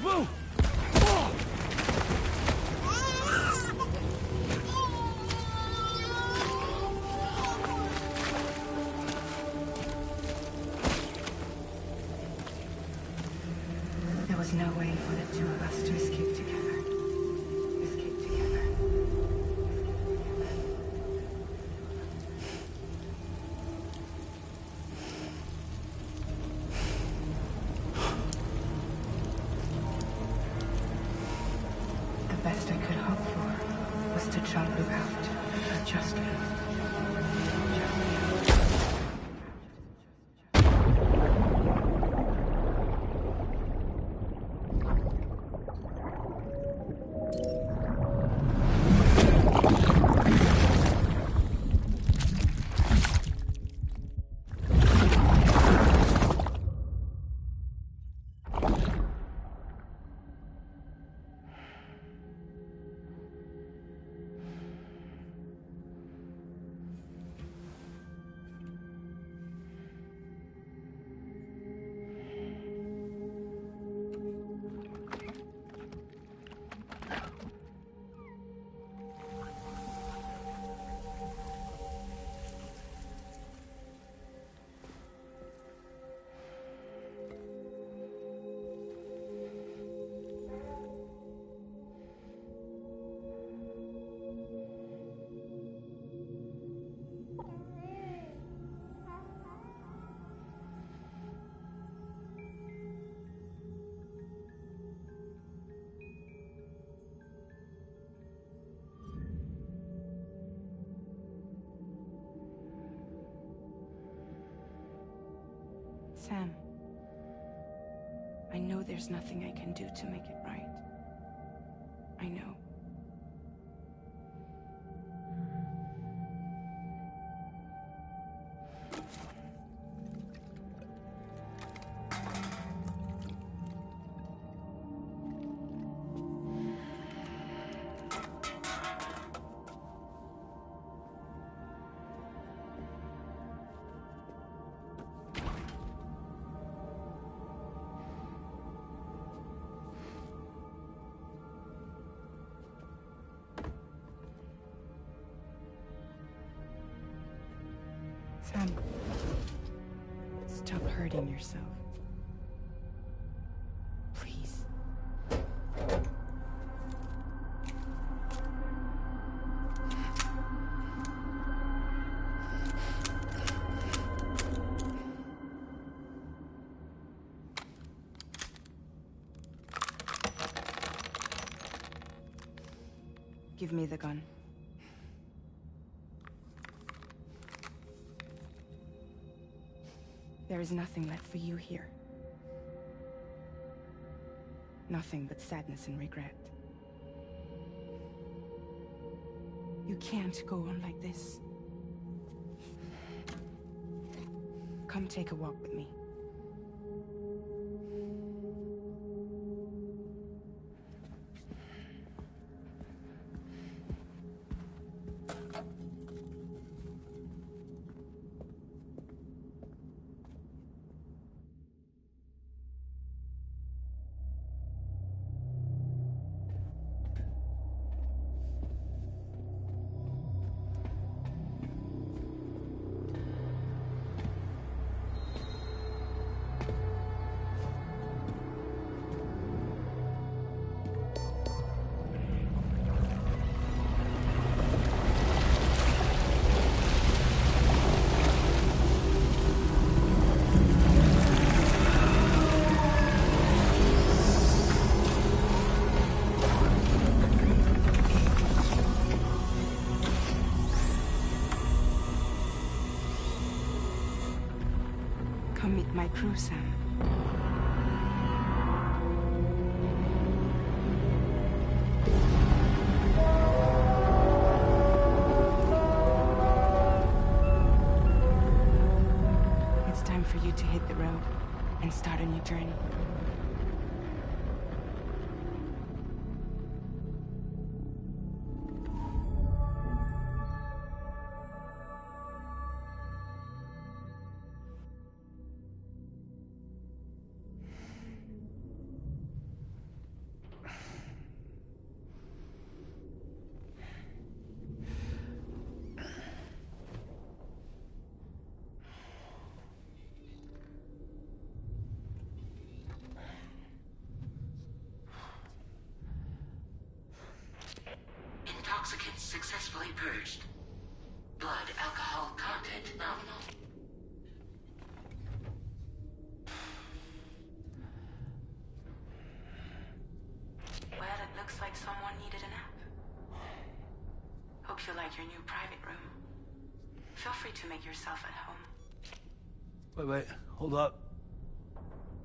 Move! There was no way for the two of us to escape together. Escape together. The best I could hope for was to jump you out. Just you. Sam, I know there's nothing I can do to make it right. I know. Sam, stop hurting yourself. Please. Give me the gun. There is nothing left for you here. Nothing but sadness and regret. You can't go on like this. Come take a walk with me. Come meet my crew, Sam. It's time for you to hit the road and start a new journey. successfully purged. Blood alcohol content nominal. Well, it looks like someone needed a nap. Hope you like your new private room. Feel free to make yourself at home. Wait, hold up.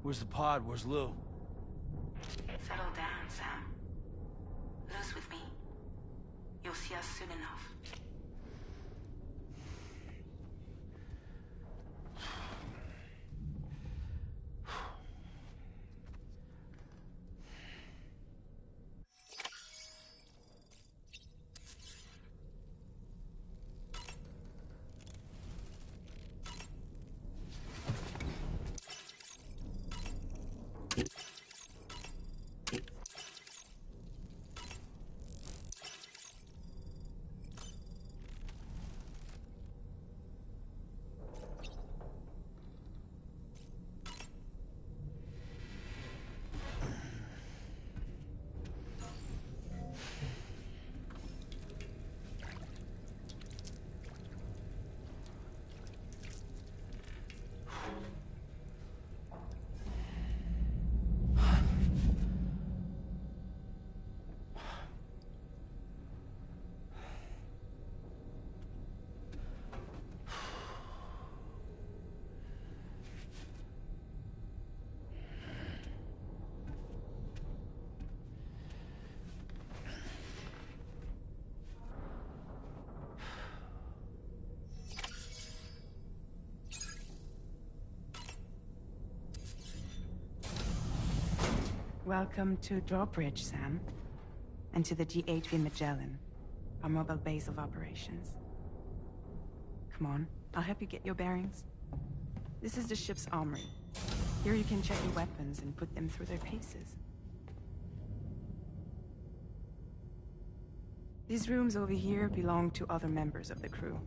Where's the pod? Where's Lou? Settle down, Sam. Lou's with me. You'll see us soon enough. Welcome to Drawbridge, Sam. And to the GHV Magellan, our mobile base of operations. Come on, I'll help you get your bearings. This is the ship's armory. Here you can check your weapons and put them through their paces. These rooms over here belong to other members of the crew.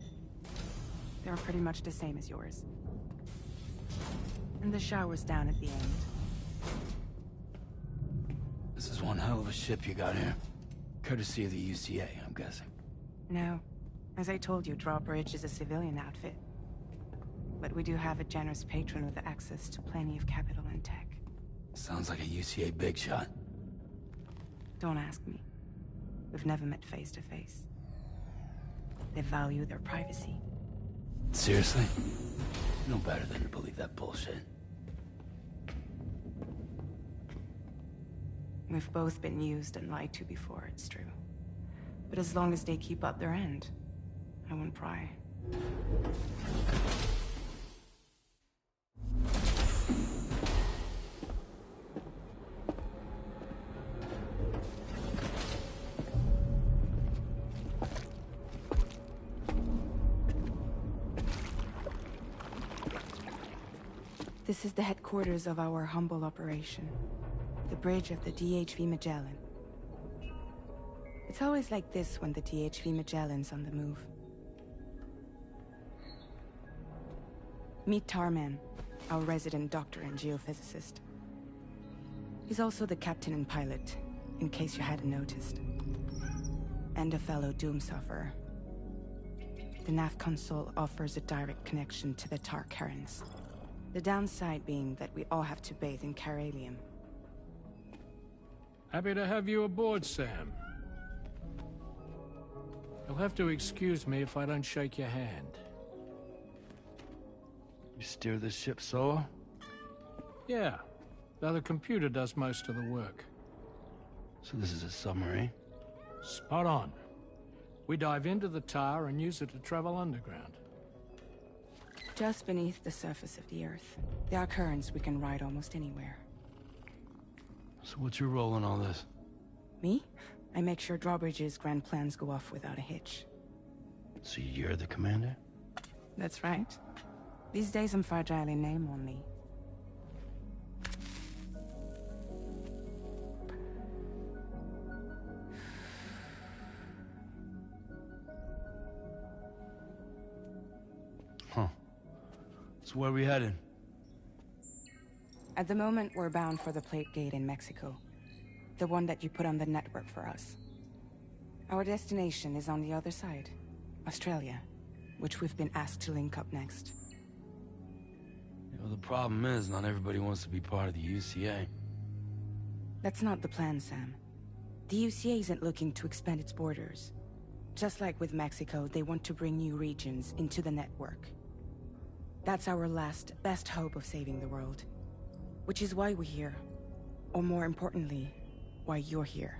They're pretty much the same as yours. And the shower's down at the end. This is one hell of a ship you got here. Courtesy of the UCA, I'm guessing. No. As I told you, Drawbridge is a civilian outfit. But we do have a generous patron with access to plenty of capital and tech. Sounds like a UCA big shot. Don't ask me. We've never met face to face. They value their privacy. Seriously? No better than to believe that bullshit. We've both been used and lied to before, it's true. But as long as they keep up their end, I won't pry. This is the headquarters of our humble operation. The bridge of the DHV Magellan. It's always like this when the DHV Magellan's on the move. Meet Tarman, our resident doctor and geophysicist. He's also the captain and pilot, in case you hadn't noticed. And a fellow Doomsufferer. The nav console offers a direct connection to the tar currents. The downside being that we all have to bathe in caralium. Happy to have you aboard, Sam. You'll have to excuse me if I don't shake your hand. You steer this ship solo? Yeah, though the computer does most of the work. So this is a submarine? Spot on. We dive into the tar and use it to travel underground. Just beneath the surface of the Earth, there are currents we can ride almost anywhere. So what's your role in all this? Me? I make sure Drawbridge's grand plans go off without a hitch. So you're the commander? That's right. These days I'm fragile in name only. Huh. So where are we headed? At the moment, we're bound for the plate gate in Mexico. The one that you put on the network for us. Our destination is on the other side, Australia, which we've been asked to link up next. You know, the problem is, not everybody wants to be part of the UCA. That's not the plan, Sam. The UCA isn't looking to expand its borders. Just like with Mexico, they want to bring new regions into the network. That's our last, best hope of saving the world. Which is why we're here. Or more importantly, why you're here.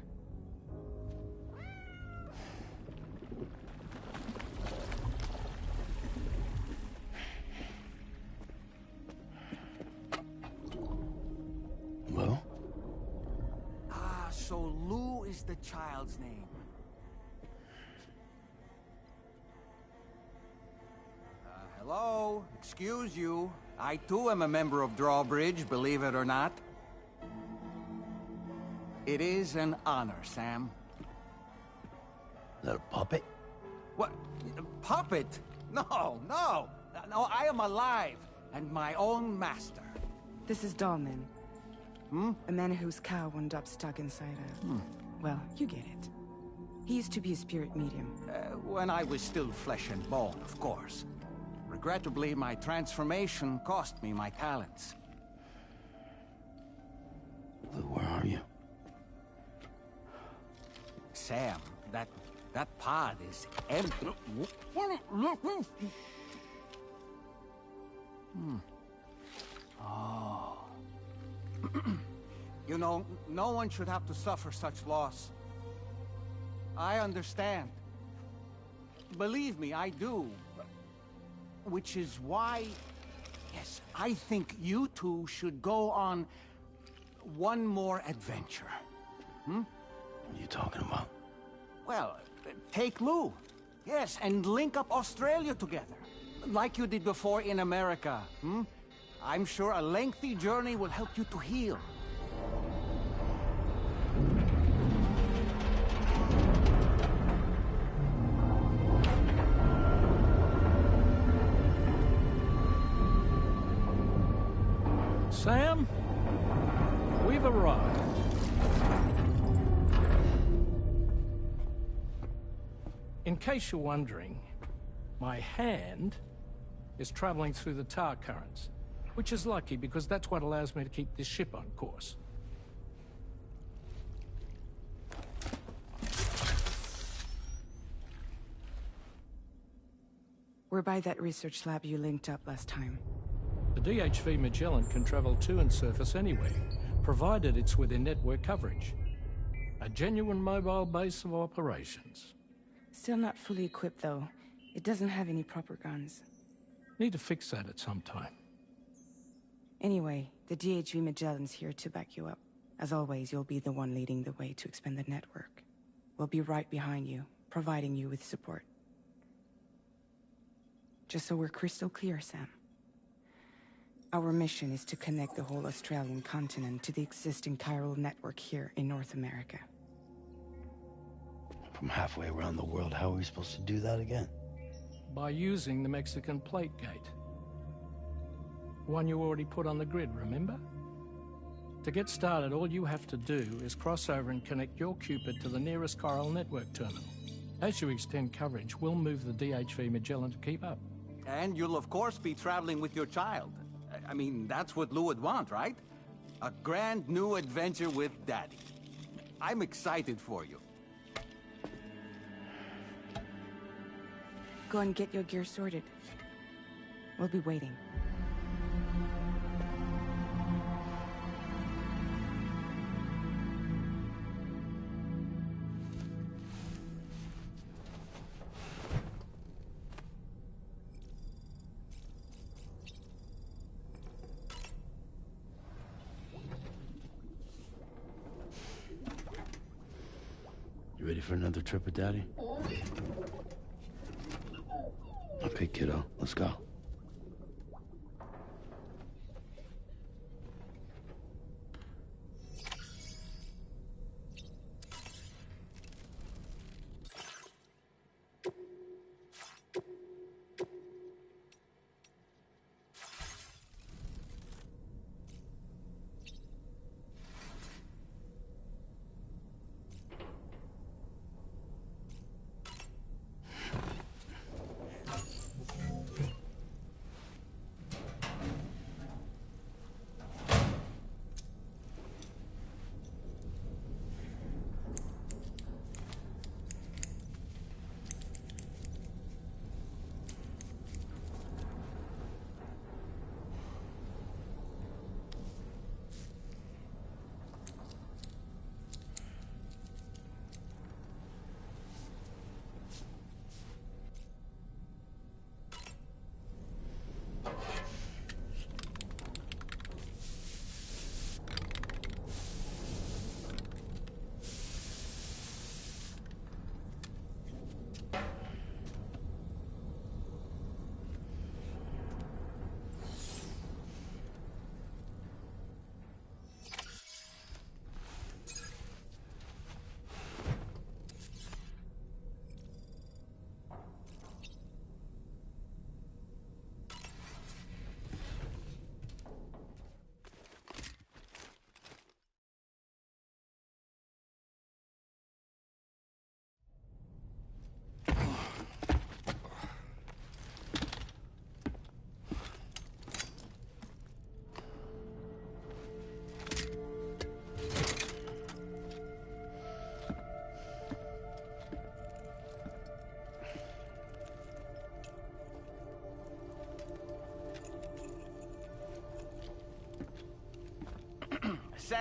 Lou? So Lou is the child's name. Hello? Excuse you. I too am a member of Drawbridge, believe it or not. It is an honor, Sam. Is that a puppet? What? A puppet? No, no! No, I am alive, and my own master. This is Dahlman. A man whose cow wound up stuck inside a... Well, you get it. He used to be a spirit medium. When I was still flesh and bone, of course. Regrettably, my transformation cost me my talents. Lou, where are you? Sam, that pod is empty. Oh. You know, no one should have to suffer such loss. I understand. Believe me, I do. Which is why, yes, I think you two should go on one more adventure. What are you talking about? Well, take Lou. Yes, and link up Australia together. Like you did before in America. I'm sure a lengthy journey will help you to heal. Sam, we've arrived. In case you're wondering, my hand is traveling through the tar currents, which is lucky because that's what allows me to keep this ship on course. We're by that research lab you linked up last time. The DHV Magellan can travel to and surface anywhere, provided it's within network coverage. A genuine mobile base of operations. Still not fully equipped, though. It doesn't have any proper guns. Need to fix that at some time. Anyway, the DHV Magellan's here to back you up. As always, you'll be the one leading the way to expand the network. We'll be right behind you, providing you with support. Just so we're crystal clear, Sam. Our mission is to connect the whole Australian continent to the existing chiral network here in North America. From halfway around the world, how are we supposed to do that again? By using the Mexican plate gate. One you already put on the grid, remember? To get started, all you have to do is cross over and connect your Cupid to the nearest chiral network terminal. As you extend coverage, we'll move the DHV Magellan to keep up. And you'll of course be traveling with your child. I mean, that's what Lou would want, right? A grand new adventure with Daddy. I'm excited for you. Go and get your gear sorted. We'll be waiting. You ready for another trip with Daddy? Okay, kiddo, let's go.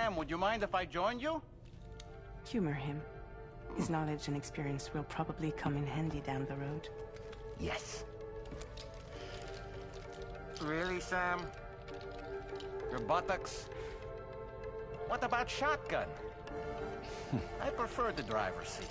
Sam, would you mind if I joined you? Humor him. His knowledge and experience will probably come in handy down the road. Yes. Really, Sam? Your buttocks? What about shotgun? I prefer the driver's seat.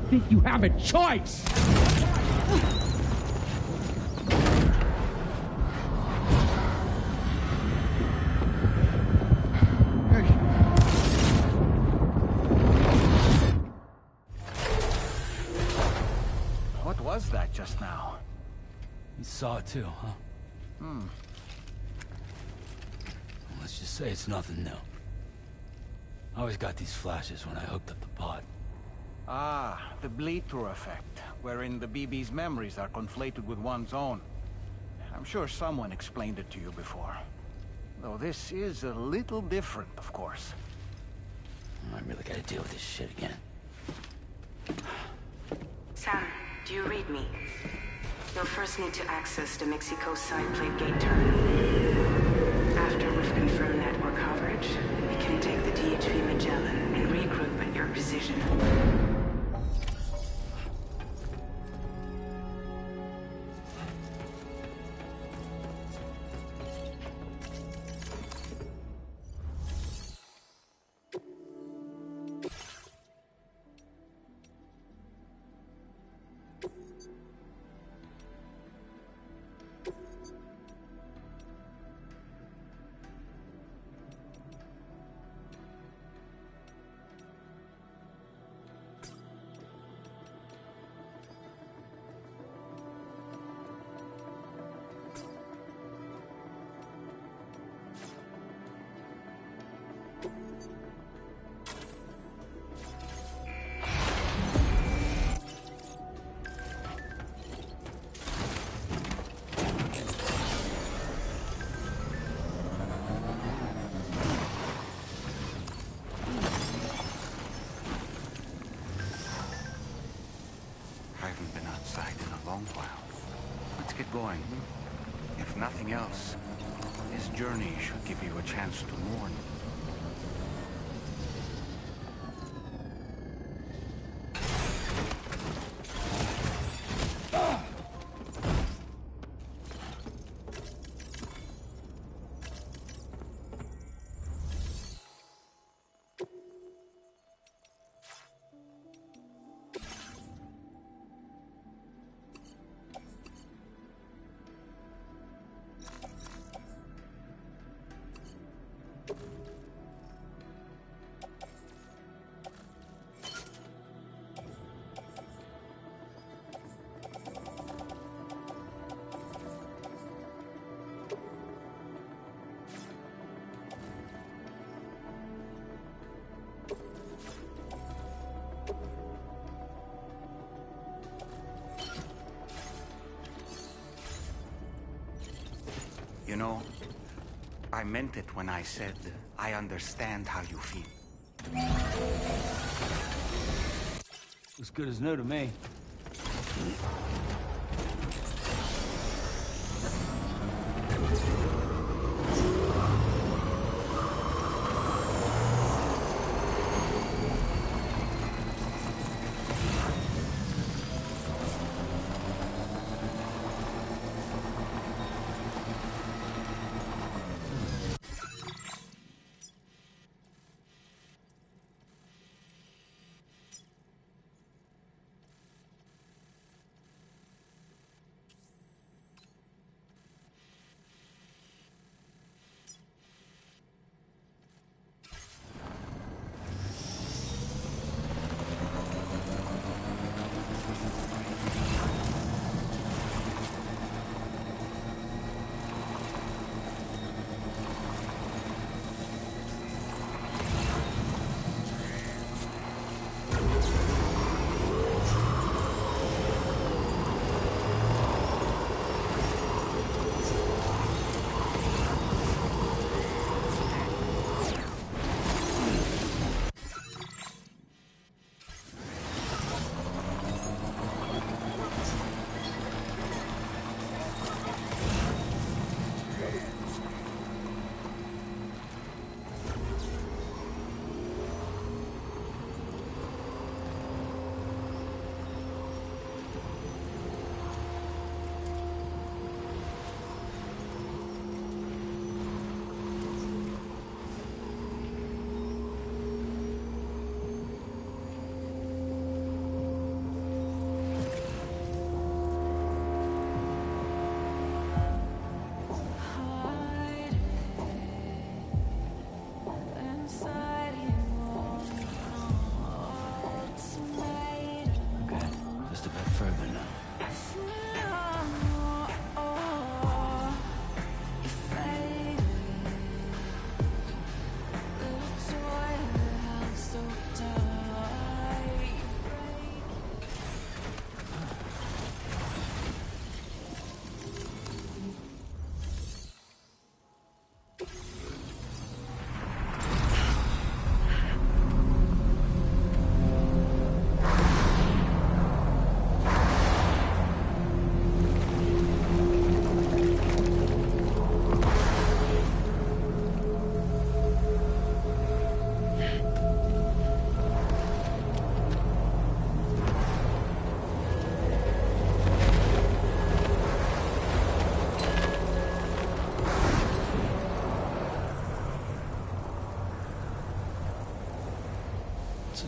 Think you have a choice? What was that just now? You saw it too, huh? Well, let's just say it's nothing new. I always got these flashes when I hooked up the pod. Ah, the bleed-through effect, wherein the BB's memories are conflated with one's own. I'm sure someone explained it to you before. Though this is a little different, of course. I really gotta deal with this shit again. Sam, do you read me? You'll first need to access the Mexico side plate gate terminal. After we've confirmed network coverage, we can take the DHV Magellan and regroup at your position. I haven't been outside in a long while. Let's get going. If nothing else, this journey should give you a chance to mourn. You know, I meant it when I said I understand how you feel. Looks good as new to me.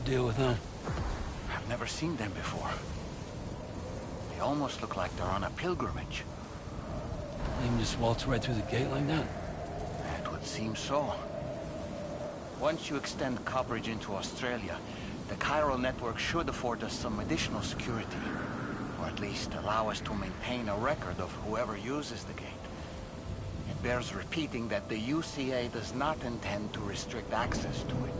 deal with them? I've never seen them before. They almost look like they're on a pilgrimage. They can just waltz right through the gate like that? It would seem so. Once you extend coverage into Australia, the chiral network should afford us some additional security. Or at least allow us to maintain a record of whoever uses the gate. It bears repeating that the UCA does not intend to restrict access to it.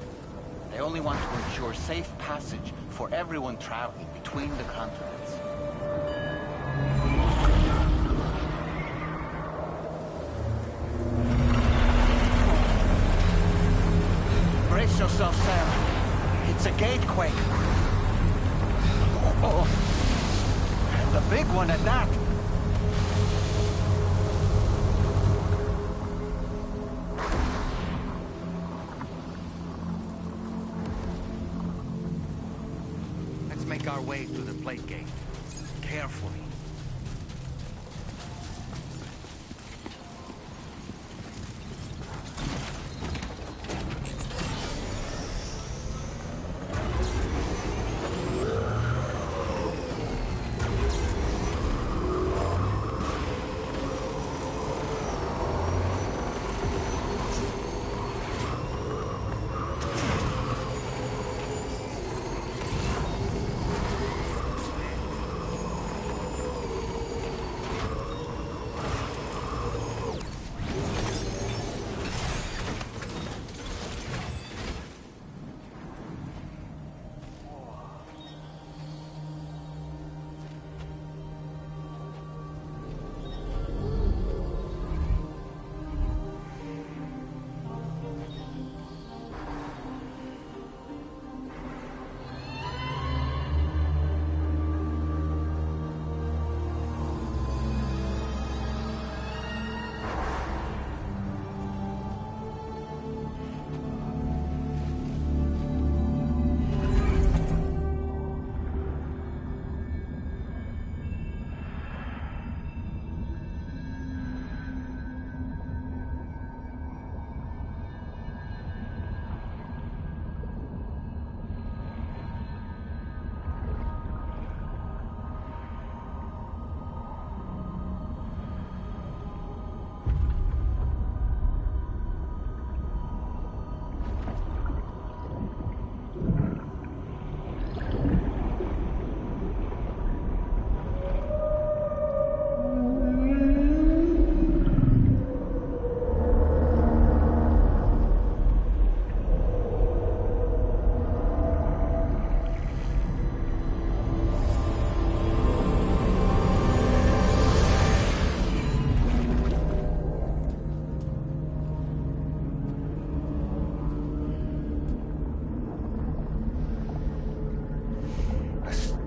They only want to ensure safe passage for everyone traveling between the continents. Brace yourself, Sam. It's a gatequake. Oh, and a big one at that. Let's make our way to the plate gate. Carefully.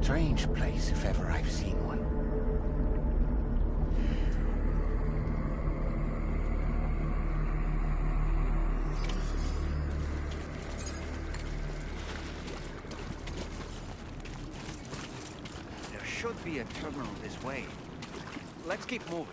Strange place, if ever I've seen one. There should be a terminal this way. Let's keep moving.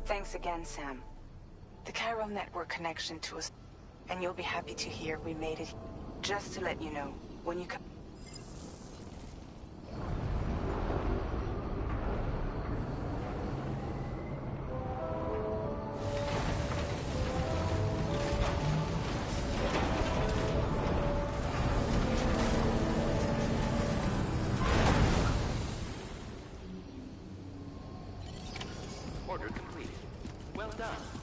Thanks again, Sam. The chiral network connection to us, and you'll be happy to hear we made it. Just to let you know, when you come... Well done.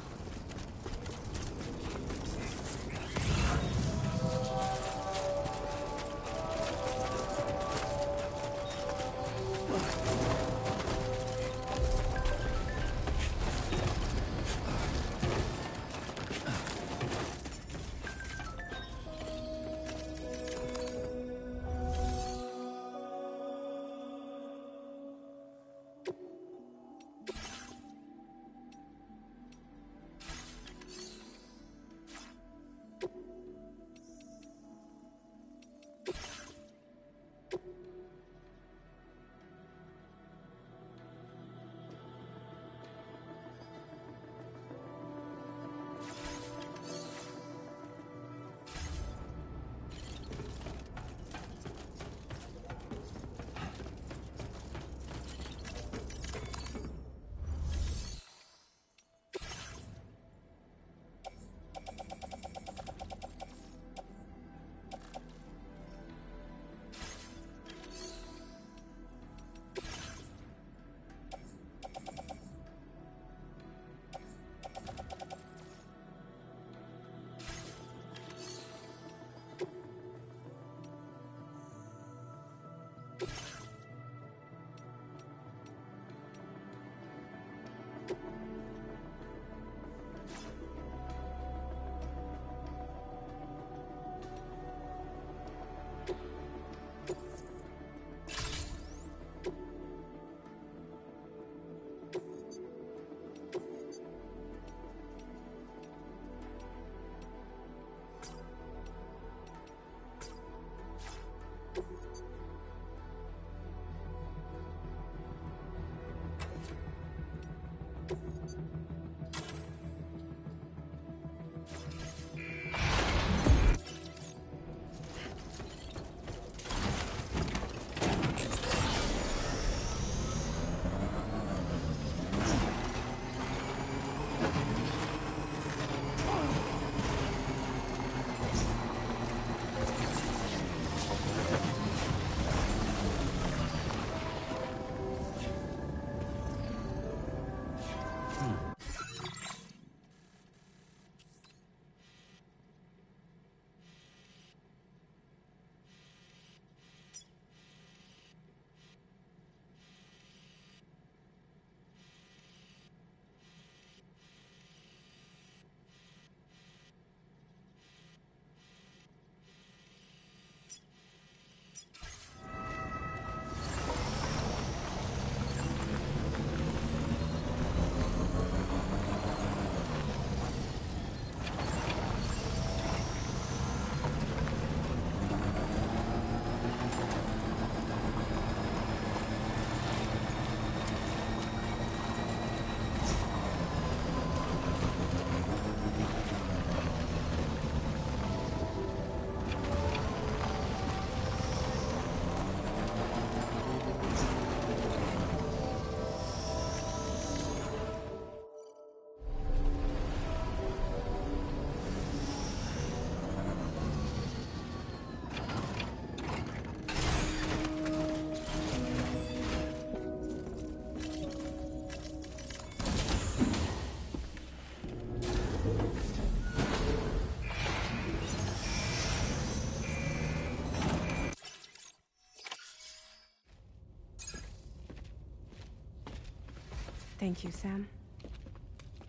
Thank you, Sam.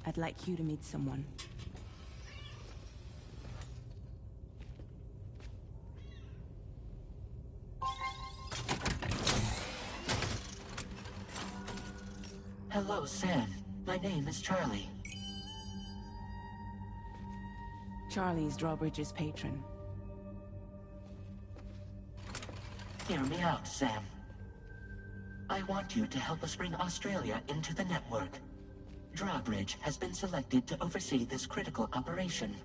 I'd like you to meet someone. Hello, Sam. My name is Charlie. Charlie's Drawbridge's patron. Hear me out, Sam. I want you to help us bring Australia into the network. Drawbridge has been selected to oversee this critical operation.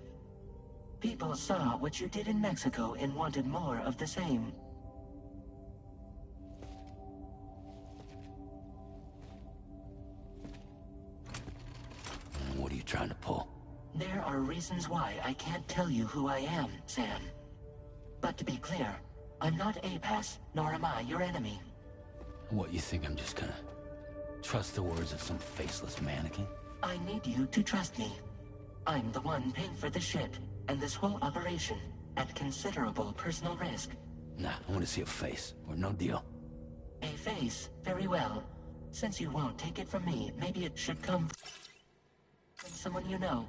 People saw what you did in Mexico and wanted more of the same. What are you trying to pull? There are reasons why I can't tell you who I am, Sam. But to be clear, I'm not Ps, nor am I your enemy. What, you think I'm just gonna trust the words of some faceless mannequin? I need you to trust me. I'm the one paying for the ship, and this whole operation, at considerable personal risk. Nah, I want to see a face, or no deal. A face? Very well. Since you won't take it from me, maybe it should come from someone you know.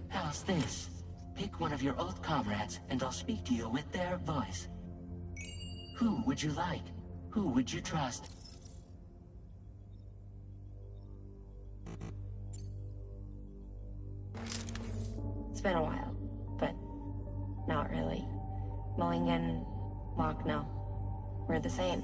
How's this? Pick one of your old comrades, and I'll speak to you with their voice. Who would you like? Who would you trust? It's been a while, but not really. Mulligan, Locke, no. We're the same.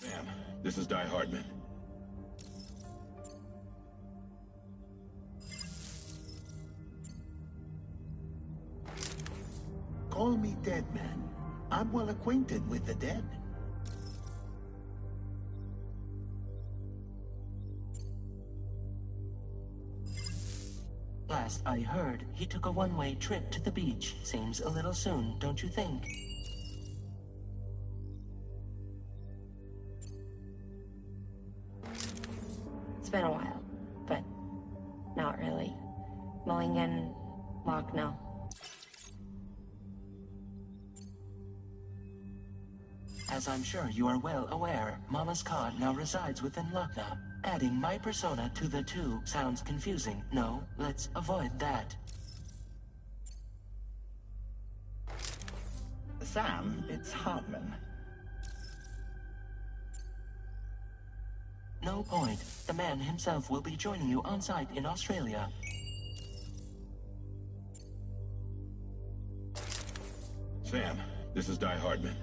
Ma'am, this is Di Hardman. Call me dead man. I'm well acquainted with the dead. Last I heard, he took a one-way trip to the beach. Seems a little soon, don't you think? It's been a while, but not really. Mulligan, Locke, no. As I'm sure you are well aware, Mama's Cod now resides within Lucknow. Adding my persona to the two sounds confusing. No, let's avoid that. Sam, it's Hartman. No point. The man himself will be joining you on site in Australia. Sam, this is Di Hardman.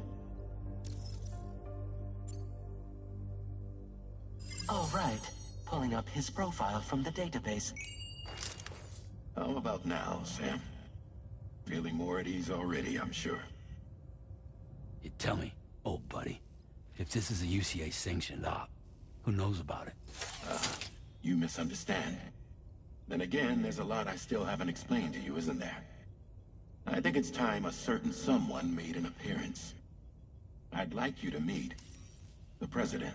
All right. Pulling up his profile from the database. How about now, Sam? Feeling more at ease already, I'm sure. You tell me, old buddy, if this is a UCA-sanctioned op, who knows about it? You misunderstand. Then again, there's a lot I still haven't explained to you, isn't there? I think it's time a certain someone made an appearance. I'd like you to meet the President.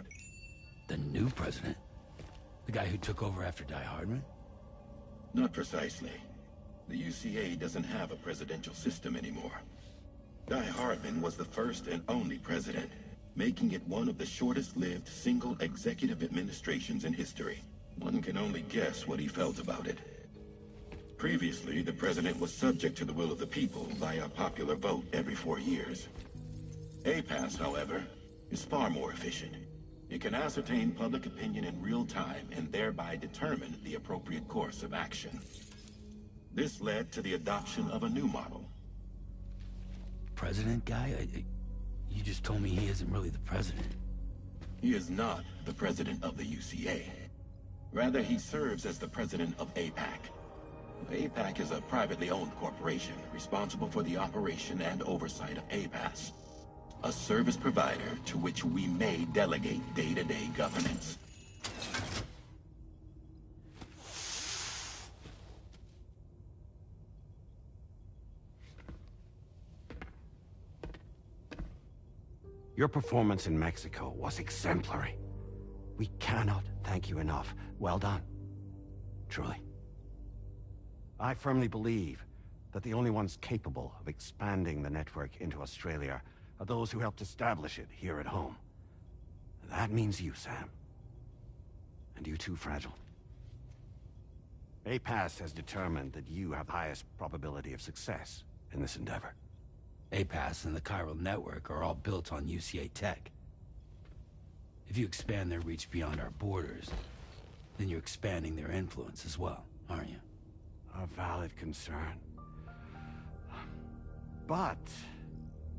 The new president? The guy who took over after Di Hardman? Not precisely. The UCA doesn't have a presidential system anymore. Di Hardman was the first and only president, making it one of the shortest-lived single executive administrations in history. One can only guess what he felt about it. Previously, the president was subject to the will of the people via popular vote every 4 years. APAS, however, is far more efficient. It can ascertain public opinion in real time and thereby determine the appropriate course of action. This led to the adoption of a new model. President guy? You just told me he isn't really the president. He is not the president of the UCA. Rather, he serves as the president of APAC. APAC is a privately owned corporation responsible for the operation and oversight of APAS, a service provider to which we may delegate day-to-day governance. Your performance in Mexico was exemplary. We cannot thank you enough. Well done. Truly. I firmly believe that the only ones capable of expanding the network into Australia are those who helped establish it here at home. That means you, Sam. And you too, Fragile. APAS has determined that you have the highest probability of success in this endeavor. APAS and the chiral network are all built on UCA tech. If you expand their reach beyond our borders, then you're expanding their influence as well, aren't you? A valid concern. But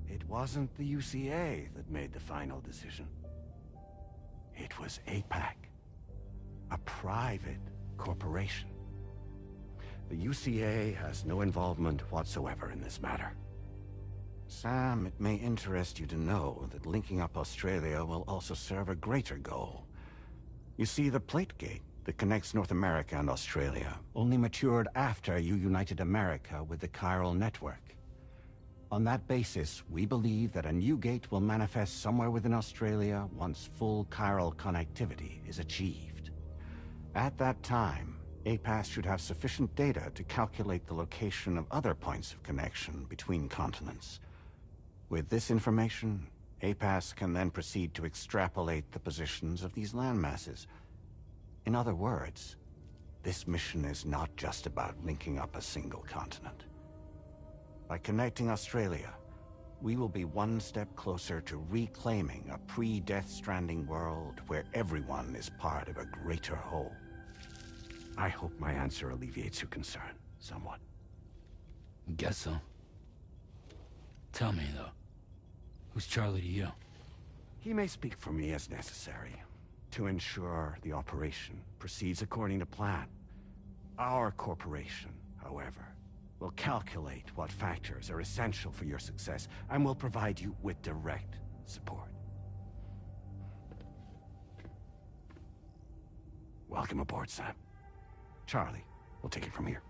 it wasn't the UCA that made the final decision. It was APAC, a private corporation. The UCA has no involvement whatsoever in this matter. Sam, it may interest you to know that linking up Australia will also serve a greater goal. You see, the Plate Gate that connects North America and Australia only matured after you united America with the chiral network. On that basis, we believe that a new gate will manifest somewhere within Australia once full chiral connectivity is achieved. At that time, APAS should have sufficient data to calculate the location of other points of connection between continents. With this information, APAS can then proceed to extrapolate the positions of these landmasses. In other words, this mission is not just about linking up a single continent. By connecting Australia, we will be one step closer to reclaiming a pre-Death Stranding world where everyone is part of a greater whole. I hope my answer alleviates your concern somewhat. Guess so. Tell me, though, who's Charlie to you? He may speak for me as necessary to ensure the operation proceeds according to plan. Our corporation, however, will calculate what factors are essential for your success and will provide you with direct support. Welcome aboard, Sam. Charlie, we'll take it from here.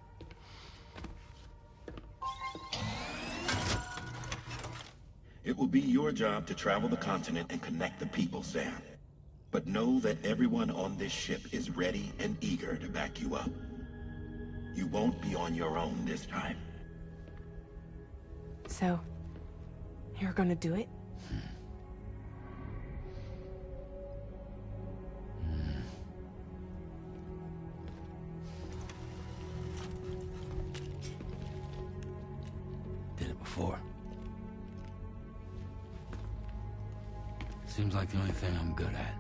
It will be your job to travel the continent and connect the people, Sam. But know that everyone on this ship is ready and eager to back you up. You won't be on your own this time. So, you're gonna do it? Did it before. Seems like the only thing I'm good at.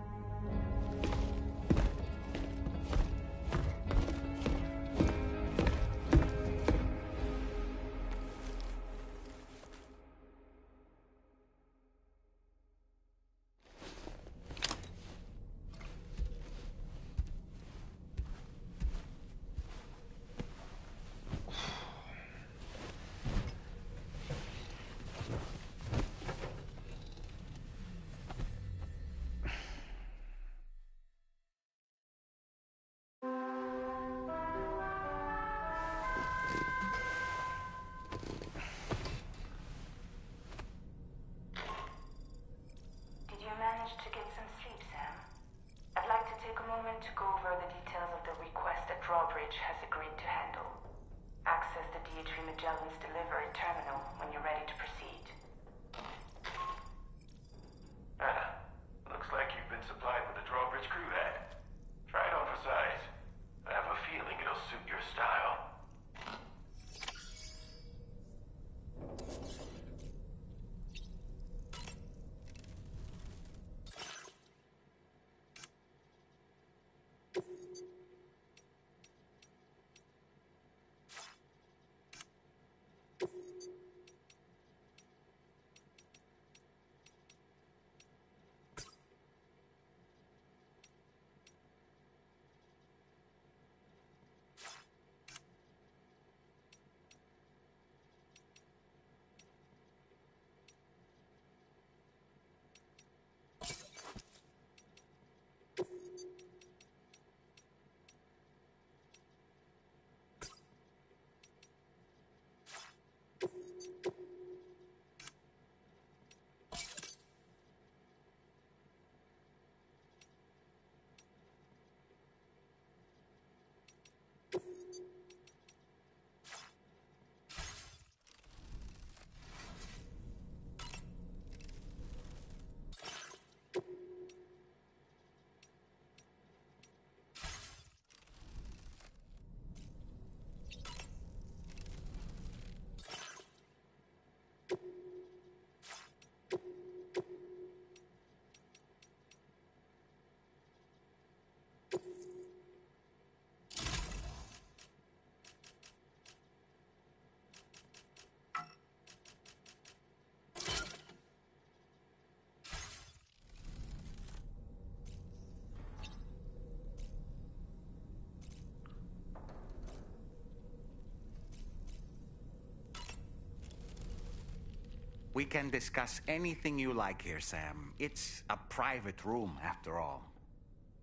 We can discuss anything you like here, Sam. It's a private room, after all.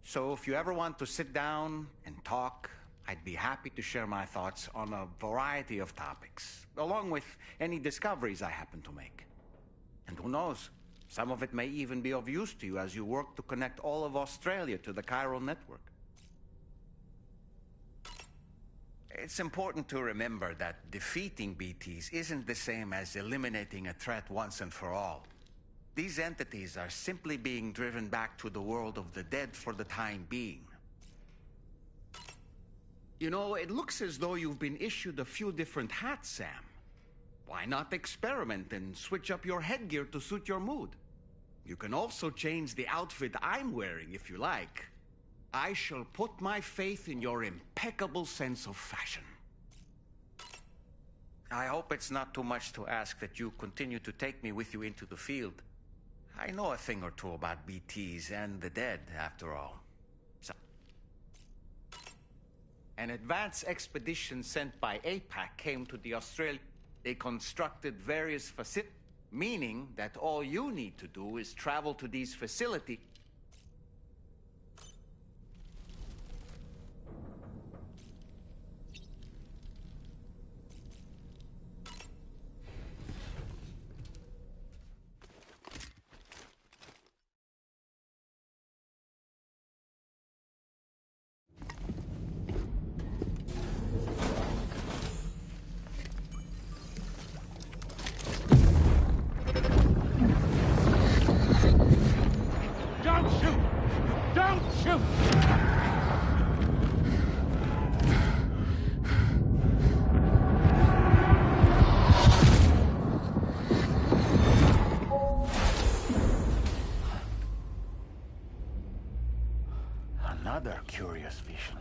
So if you ever want to sit down and talk, I'd be happy to share my thoughts on a variety of topics, along with any discoveries I happen to make. And who knows, some of it may even be of use to you as you work to connect all of Australia to the chiral network. It's important to remember that defeating BTs isn't the same as eliminating a threat once and for all. These entities are simply being driven back to the world of the dead for the time being. You know, it looks as though you've been issued a few different hats, Sam. Why not experiment and switch up your headgear to suit your mood? You can also change the outfit I'm wearing if you like. I shall put my faith in your impeccable sense of fashion. I hope it's not too much to ask that you continue to take me with you into the field. I know a thing or two about BTs and the dead, after all. So, an advance expedition sent by APAC came to the Australia. They constructed various facilities, meaning that all you need to do is travel to these facilities. Don't shoot! Don't shoot! Another curious vision.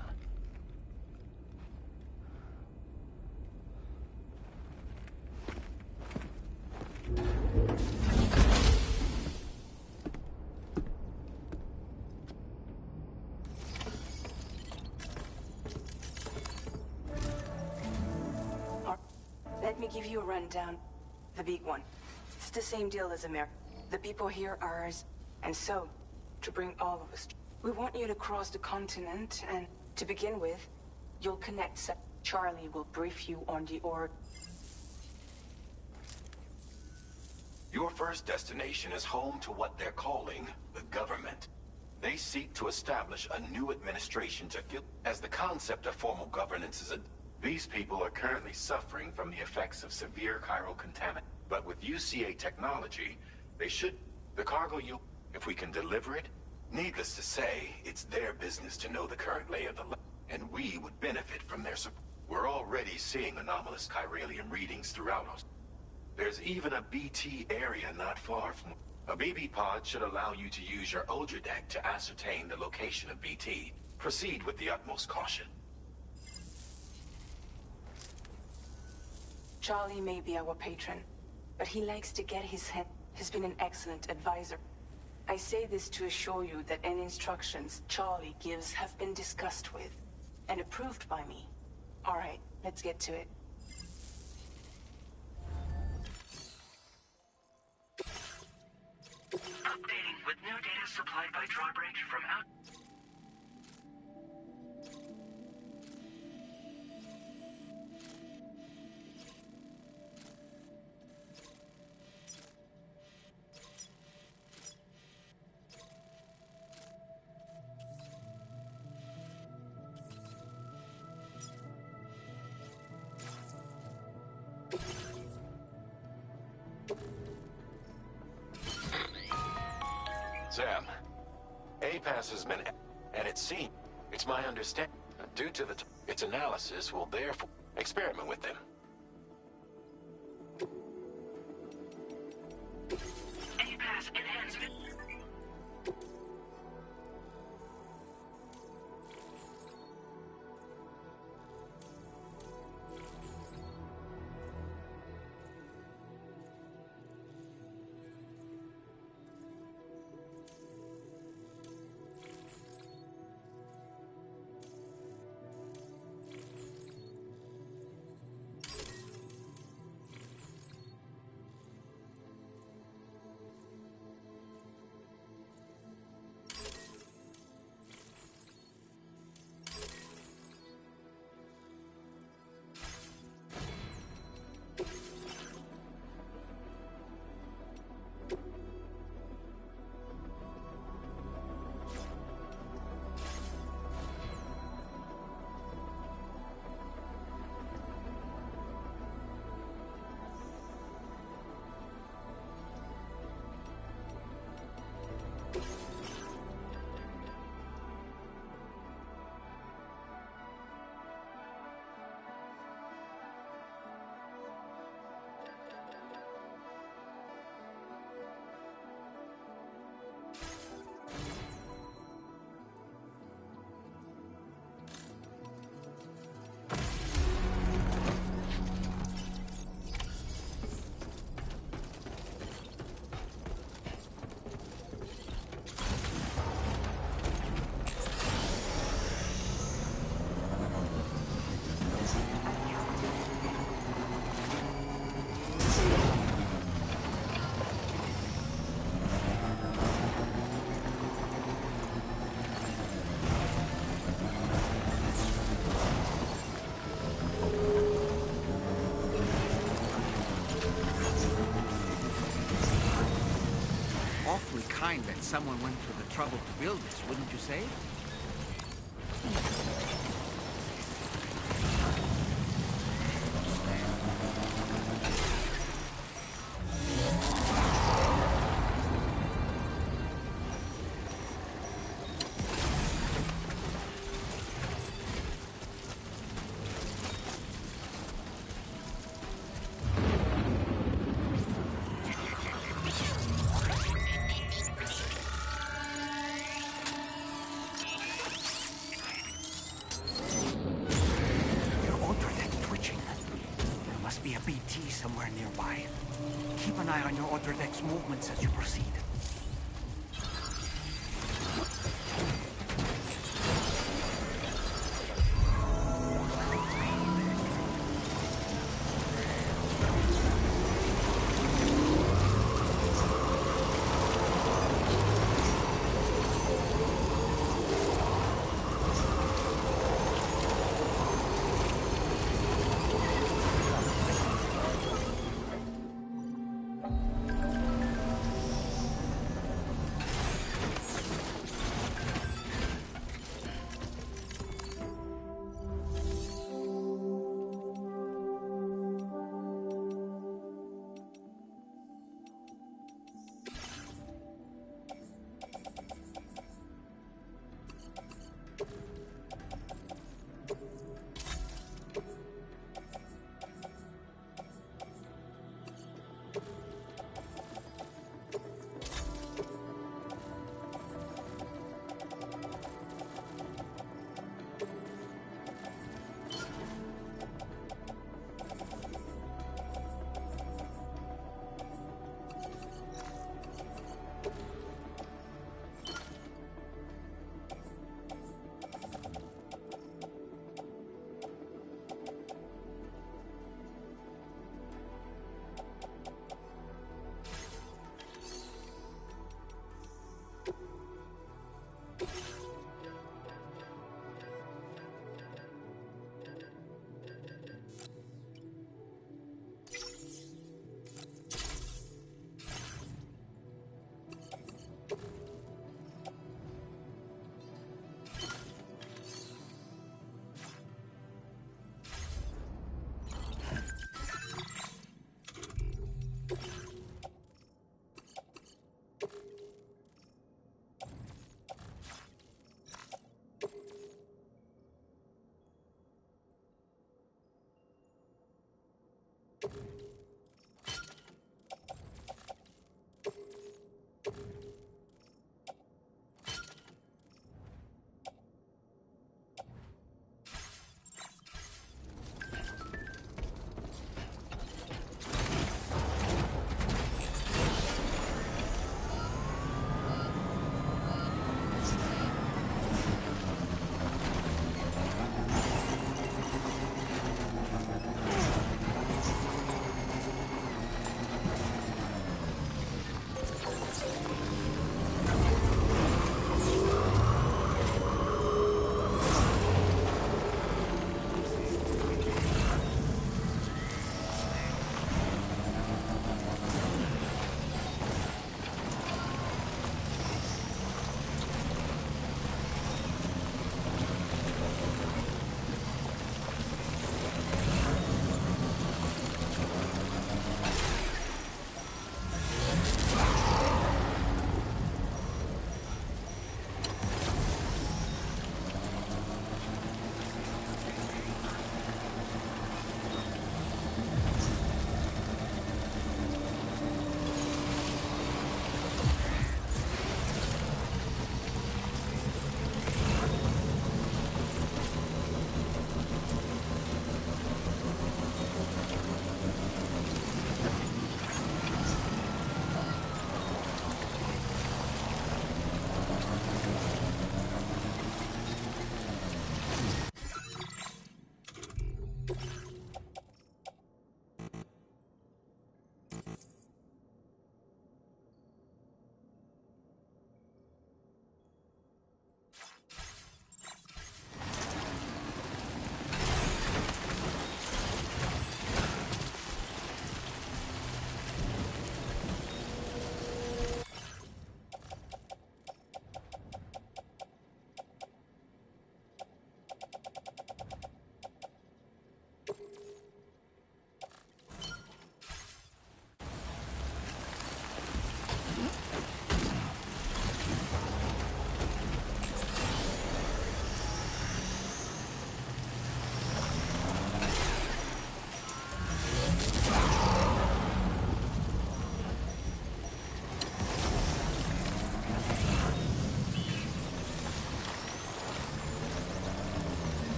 Let me give you a rundown. The big one. It's the same deal as America. The people here are ours, and so, to bring all of us, we want you to cross the continent, and to begin with, you'll connect. Charlie will brief you on the org. Your first destination is home to what they're calling the government. They seek to establish a new administration to fill as the concept of formal governance is a... These people are currently suffering from the effects of severe chiral contamination. But with UCA technology, they should... The cargo you... If we can deliver it, needless to say, it's their business to know the current lay of the land, and we would benefit from their support. We're already seeing anomalous chiralium readings throughout us. There's even a BT area not far from... A BB pod should allow you to use your Ultra deck to ascertain the location of BT. Proceed with the utmost caution. Charlie may be our patron, but he likes to get his head. He's been an excellent advisor. I say this to assure you that any instructions Charlie gives have been discussed with and approved by me. All right, let's get to it. Updating with new data supplied by Drawbridge from out... Sam, APAS has been... And it seems... It's my understanding... Due to its analysis will therefore... Experiment with them. APAS enhancement. kind that someone went to the trouble to build this, wouldn't you say? Somewhere nearby. Keep an eye on your other deck's movements as you proceed.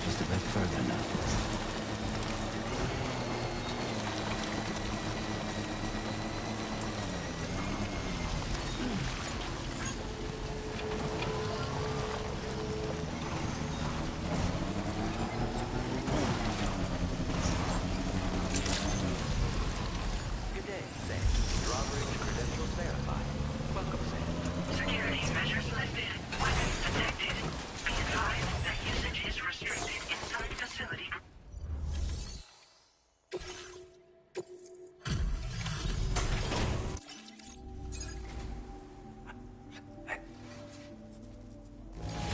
Just a bit further now. Good day, Sam. Drawbridge credentials verified. Welcome, Sam. Security measures lifted. Weapons detected. Be advised that usage is restricted inside facility.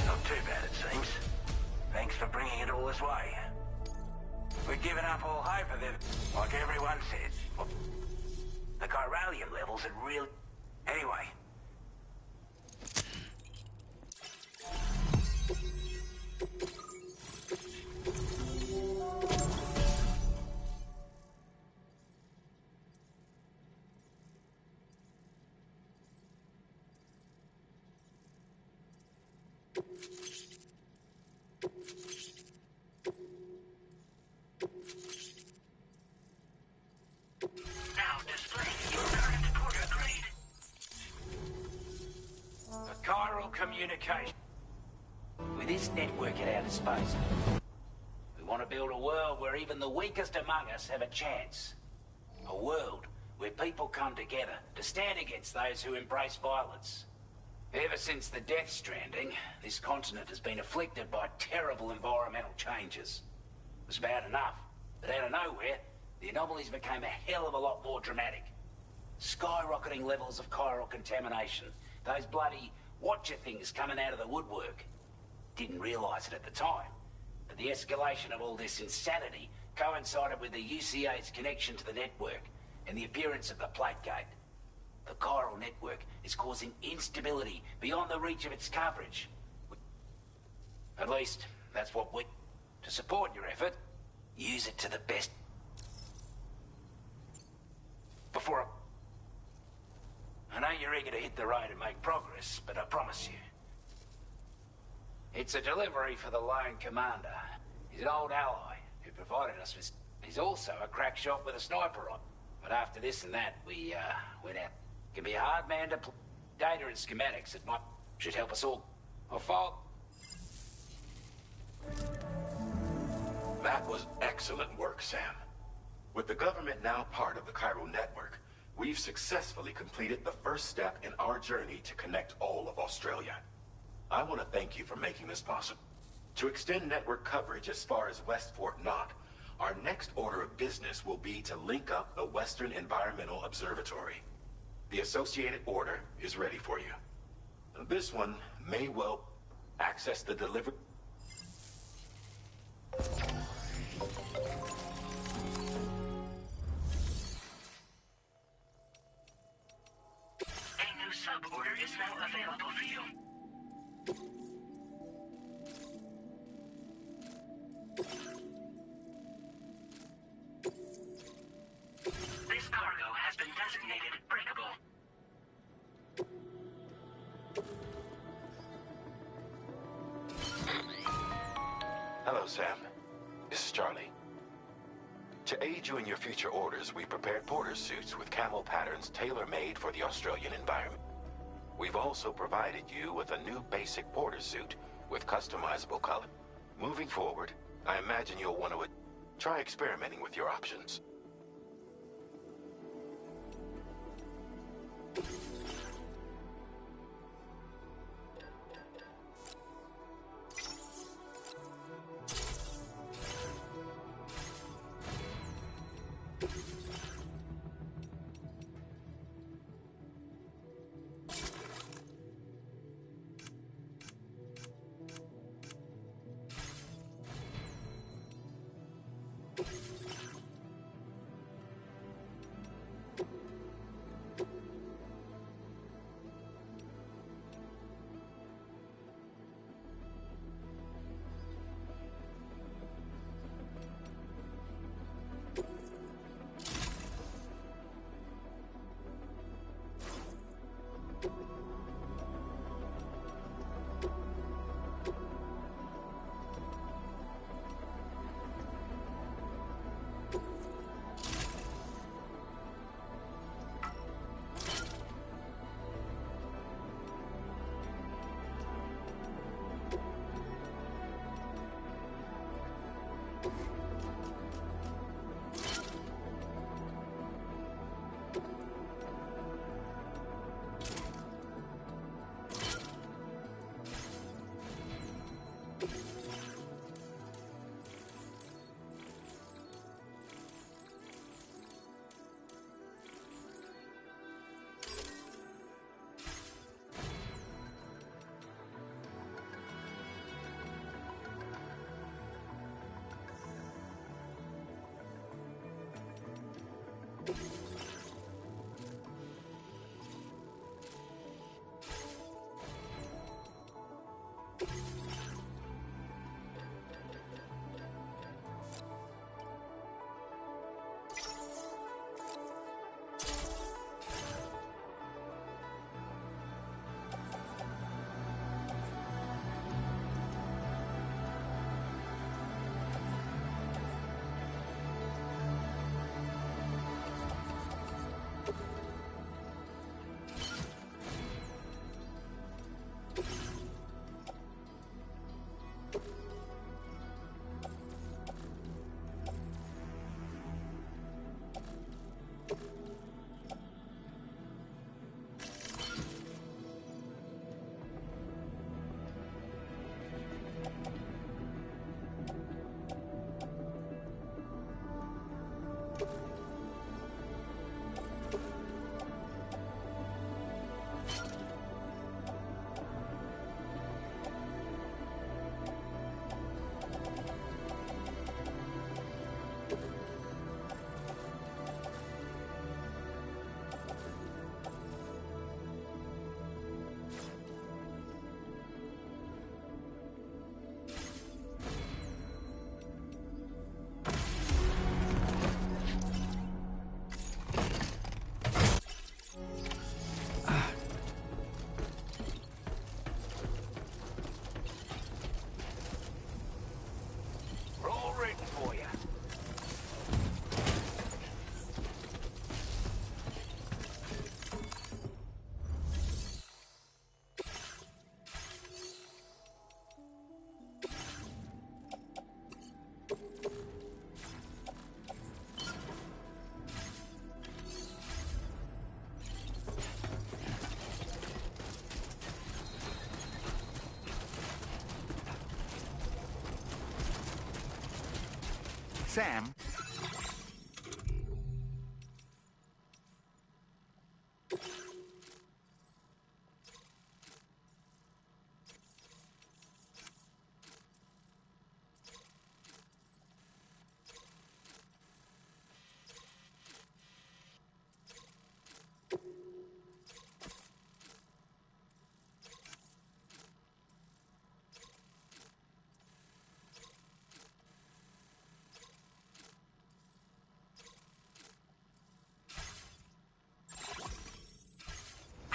Not too bad, it seems. Thanks for bringing it all this way. We've given up all hope of it, like everyone said. The chiralium levels had really... Anyway. Now displaying your current porter grade. A chiral communication. With this network at our disposal, we want to build a world where even the weakest among us have a chance. A world where people come together to stand against those who embrace violence. Ever since the Death Stranding, this continent has been afflicted by terrible environmental changes. It was bad enough, but out of nowhere, the anomalies became a hell of a lot more dramatic. Skyrocketing levels of chiral contamination. Those bloody watcher things coming out of the woodwork. Didn't realize it at the time, but the escalation of all this insanity coincided with the UCA's connection to the network and the appearance of the plate gate. The chiral network is causing instability beyond the reach of its coverage. At least, that's what we... To support your effort, use it to the best... Before I know you're eager to hit the road and make progress, but I promise you, it's a delivery for the lone commander. He's an old ally who provided us with... He's also a crack shot with a sniper on. But after this and that, we went out. Can be a hard man to... Data and schematics that might... should help us all. Or fault. That was excellent work, Sam. With the government now part of the chiral network, we've successfully completed the first step in our journey to connect all of Australia. I want to thank you for making this possible. To extend network coverage as far as West Fort Knott, our next order of business will be to link up the Western Environmental Observatory. The associated order is ready for you. This one may well access the delivery... A new sub-order is now available for you. This cargo has been designated breakable. Hello, Sam. This is Charlie. To aid you in your future orders, we prepared porter suits with camo patterns tailor-made for the Australian environment. We've also provided you with a new basic porter suit with customizable color. Moving forward, I imagine you'll want to try experimenting with your options. Sam?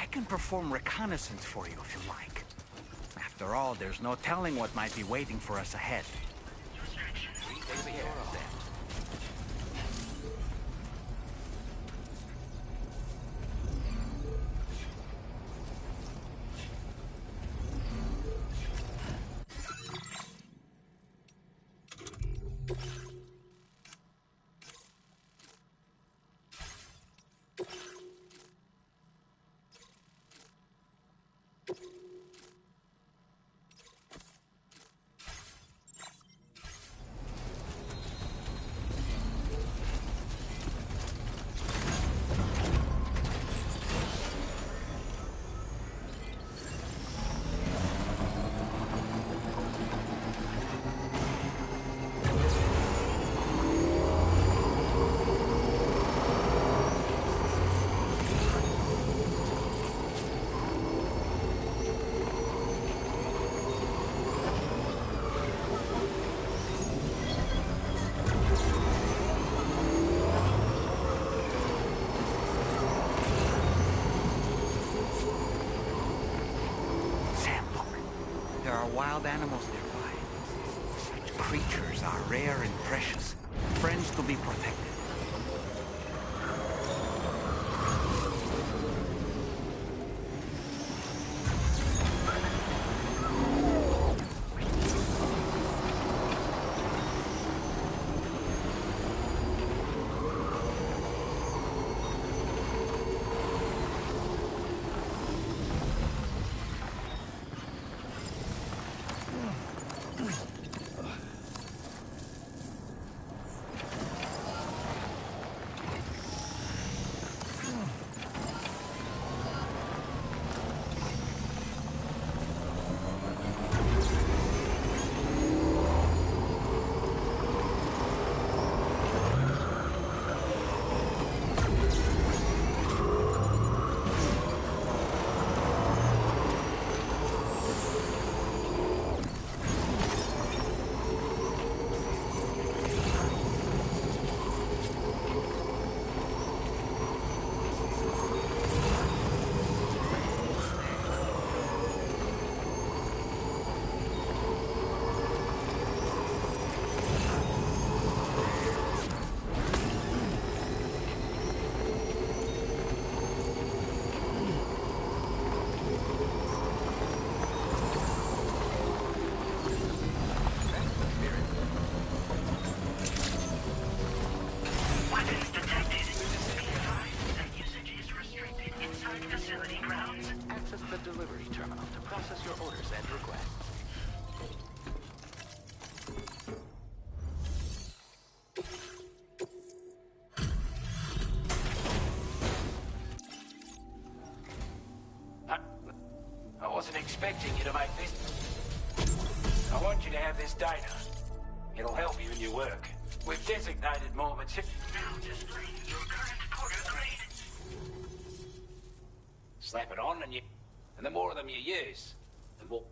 I can perform reconnaissance for you if you like. After all, there's no telling what might be waiting for us ahead. wild animals nearby. Such creatures are rare and precious. Friends to be protected. Weapons detected. Ps5, the usage is restricted inside facility grounds. Access the delivery terminal to process your orders and requests. I wasn't expecting you to make this. I want you to have this data. It'll help you in your work. We've designated moments. Now displaying your current quarter grade. Slap it on, and the more of them you use, the more.